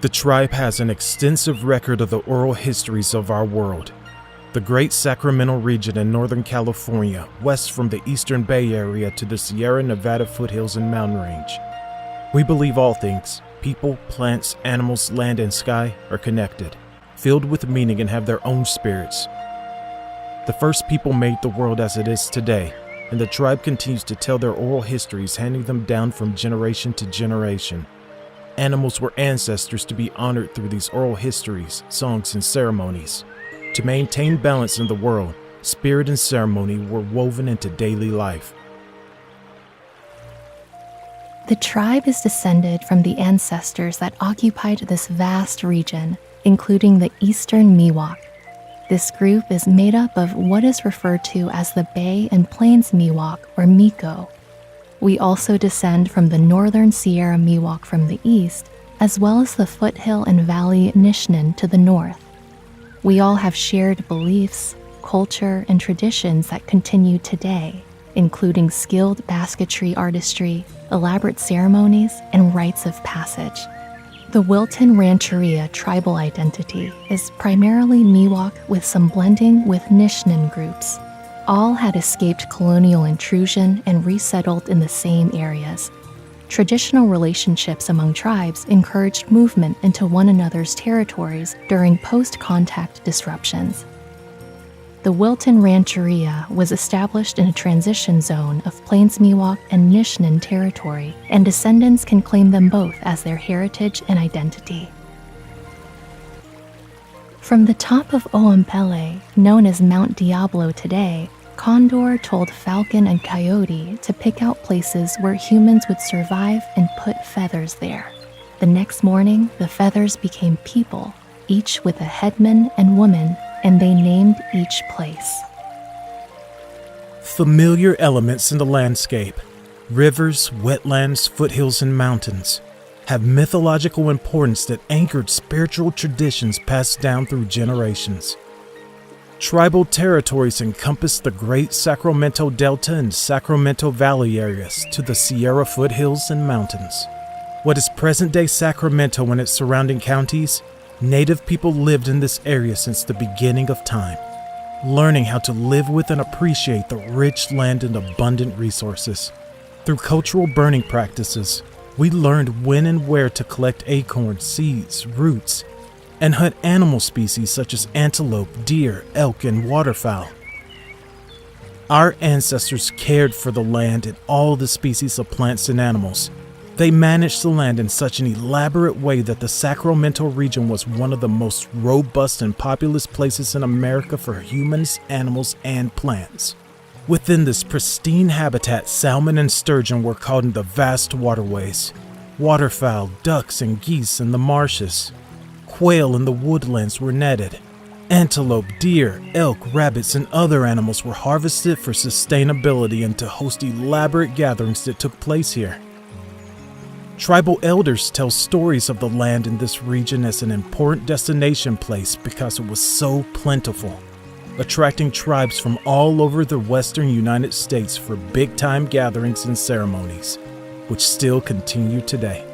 The tribe has an extensive record of the oral histories of our world. The Great Sacramento region in Northern California, west from the Eastern Bay Area to the Sierra Nevada foothills and mountain range. We believe all things, people, plants, animals, land, and sky, are connected, filled with meaning and have their own spirits. The first people made the world as it is today, and the tribe continues to tell their oral histories, handing them down from generation to generation. Animals were ancestors to be honored through these oral histories, songs, and ceremonies. To maintain balance in the world, spirit and ceremony were woven into daily life. The tribe is descended from the ancestors that occupied this vast region, including the Eastern Miwok. This group is made up of what is referred to as the Bay and Plains Miwok, or Miwko. We also descend from the Northern Sierra Miwok from the east, as well as the foothill and valley Nishnun to the north. We all have shared beliefs, culture, and traditions that continue today, including skilled basketry artistry, elaborate ceremonies, and rites of passage. The Wilton Rancheria tribal identity is primarily Miwok with some blending with Nishnun groups. All had escaped colonial intrusion and resettled in the same areas. Traditional relationships among tribes encouraged movement into one another's territories during post-contact disruptions. The Wilton Rancheria was established in a transition zone of Plains Miwok and Nishnun territory, and descendants can claim them both as their heritage and identity. From the top of Oampele, known as Mount Diablo today, Condor told Falcon and Coyote to pick out places where humans would survive and put feathers there. The next morning, the feathers became people, each with a headman and woman, and they named each place. Familiar elements in the landscape, rivers, wetlands, foothills, and mountains, have mythological importance that anchored spiritual traditions passed down through generations. Tribal territories encompass the Great Sacramento Delta and Sacramento Valley areas to the Sierra foothills and mountains. What is present-day Sacramento and its surrounding counties? Native people lived in this area since the beginning of time, learning how to live with and appreciate the rich land and abundant resources. Through cultural burning practices, we learned when and where to collect acorns, seeds, roots, and hunt animal species such as antelope, deer, elk, and waterfowl. Our ancestors cared for the land and all the species of plants and animals. They managed the land in such an elaborate way that the Sacramento region was one of the most robust and populous places in America for humans, animals, and plants. Within this pristine habitat, salmon and sturgeon were caught in the vast waterways. Waterfowl, ducks, and geese in the marshes. Quail in the woodlands were netted. Antelope, deer, elk, rabbits, and other animals were harvested for sustainability and to host elaborate gatherings that took place here. Tribal elders tell stories of the land in this region as an important destination place because it was so plentiful, attracting tribes from all over the western United States for big-time gatherings and ceremonies, which still continue today.